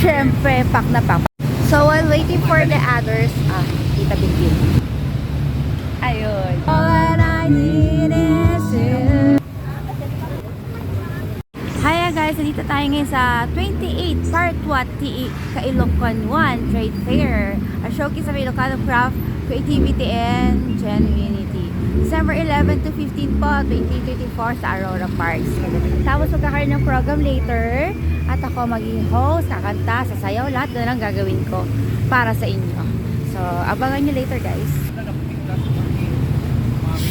Siyempre, pack na pack. So, while waiting for the others, Tita Bingbing. Ayun. All that I need is you. Hiya guys, dito tayo ngayon sa 28 Part 1 Kailocon 1 Trade Fair. A showcase of Ilocano craft, creativity, and genuinity. December 11 to 15 po, 2024 sa Aurora Parks. Tapos magkakaroon ng program later. At ako maging host, kakanta, sasayaw, lahat na lang gagawin ko para sa inyo. So, abangan nyo later guys.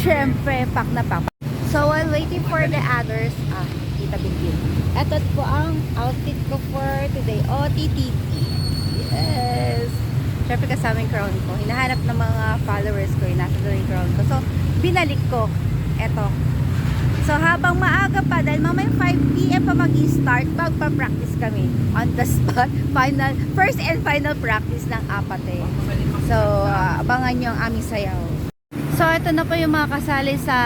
Siyempre, pack na pack. So, while waiting for the others, Tita Bingbing. Ito po ang outfit ko for today. OTTT. Yes! Siyempre kasama yung crown ko. Hinahanap ng mga followers ko. Nasa doon yung crown ko. So, binalik ko. Ito. So, habang maaga pa, dahil mamaya 5 PM pa mag-i-start, magpa-practice kami on the spot. First and final practice ng apat eh. So, abangan nyo ang aming sayaw. So, ito na po yung mga kasali sa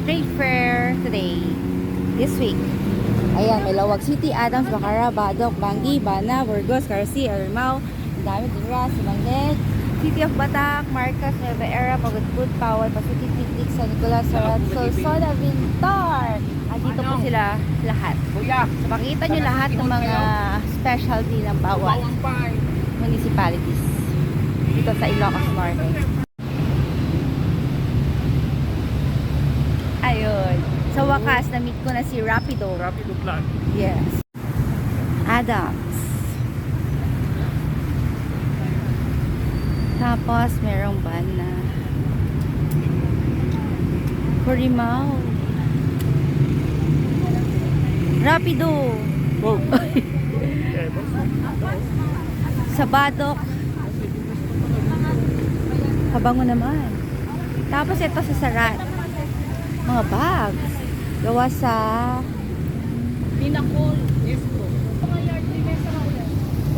trade fair today. This week. Ayan, may Lawag City, Adams, Bacara, Badok, Bangi, Bana, Burgos, Carsi, Arimao, Dami, Dura, Simanlet, City of Batak, Marcos, Nueva Era, Pagudpud, Pawal, Pasuti, Pitik, San Nicolas, Sarat, Solsona, Vintar. Andito po sila lahat. So, makikita nyo lahat ng mga specialty ng bawat municipalities dito sa Ilocos Norte. Ayun. Sa wakas, na-meet ko na si Rapido. Rapido Plan. Yes. Adams. Tapos, merong Bana. Corimao. Rapido. Wow. Sa Badok. Kabango naman. Tapos, ito sa Sarat. Mga bags. Gawa sa Pinakol. Yes po. Mga yard limits sa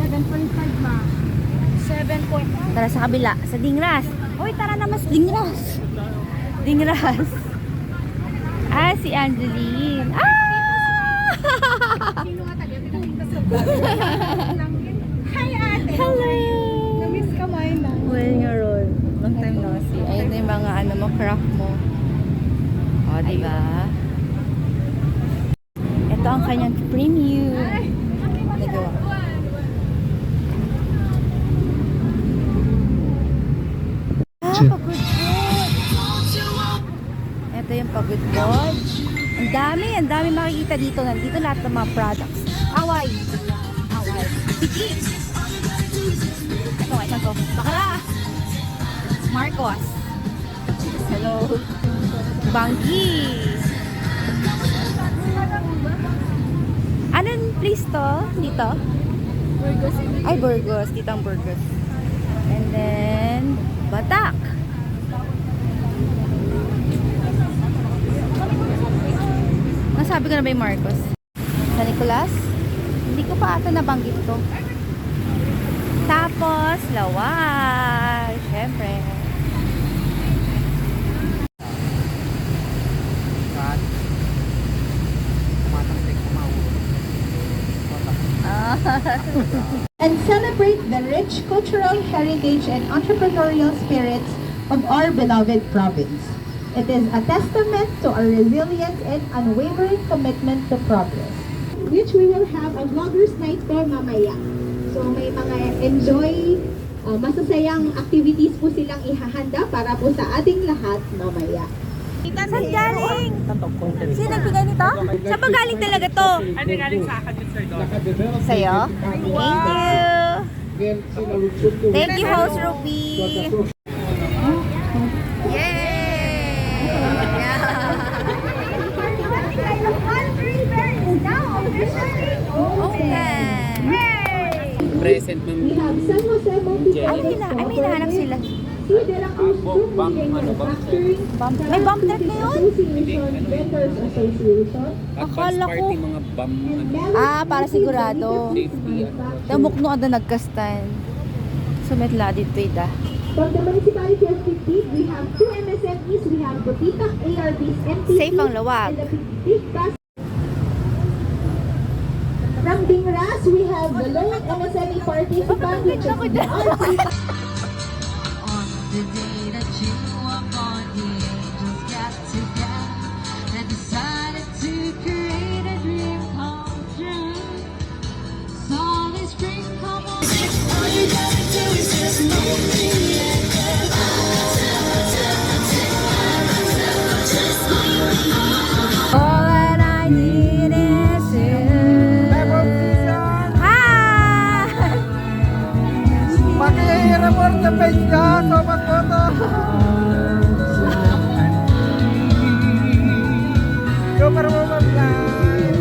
7.5 ma. 7.5. tara sa kabila, sa Dingras. Hoy, tara na mas Dingras. Dingras. Si Angeline. Sino nga taga pinakita sa vlog? Hi ate. Hello. Na-miss ka mo na. Well nga ron. Long time no see. Ayun na yung mga ano mo, craft mo. O, diba? Ito ang kanyang premium. Nagawa. Pagod. Ito yung pagod ko. Ang dami makikita dito. Nandito lahat ng mga products. Away. Sige. Ito. Bakala. Marcos. Hello. Bangi. Anong place to? Dito? Burgos. Ay, Burgos. Dito ang Burgos. And then, Batak. Nasabi ko na ba yung Marcos? San Nicolas? Hindi ko pa ata nabanggit to. Tapos, Lawag. Siyempre. And celebrate the rich cultural heritage and entrepreneurial spirits of our beloved province. It is a testament to our resilience and unwavering commitment to progress. Which we will have a vloggers night po mamaya. So may mga enjoy, masasayang activities po silang ihahanda para po sa ating lahat mamaya. Saan galing? Sino nagbigay nito? Saan ba galing talaga to? Ano galing sa akin yun, sir? Sa'yo? Thank you! Thank you, Host Ruby! Yay! Okay! Present, ma'am. We have San Jose Multi-Purpose Ay, may hinahanap sila. C. De La Cruz Group Leading Manufacturing, May bump track na yun? Association, Vendors Association, Akala ko. Mga bam, Para sigurado. safety. Tamok no ada nagkastan. Sumetla dito ida. from the Municipality of Pigpig, we have 2 MSMEs, we have Butitak, ARBs, MTC, Safe ang Lawag. and the Pigpig Bus. From Ding RAS, we have the lone MSME participant, which is the RC. On the day that you walk on, the angels got together and decided to create a dream come true. Saw this spring come on. All you gotta do is just know me. All that I need is you. Hi! Paki-report the page ka, sobat photo. Super Woman Live.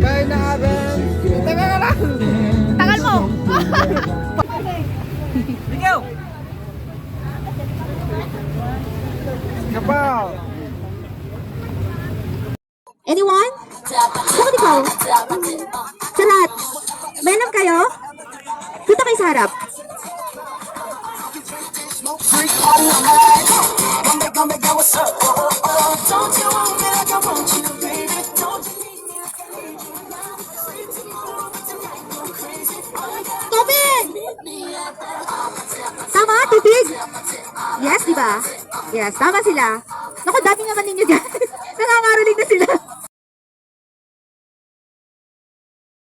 Bye na, Aben. Teka ka lang. Tagal mo! Ikaw. Kapaw. Anyone? Bakit ikaw? Sarat! Menom kayo? Punta kayo sa harap. Tubig! Tama, tubig! Yes, di ba? Yes, tama sila. Naku, dami naman ninyo dyan. Nangangaroling na sila.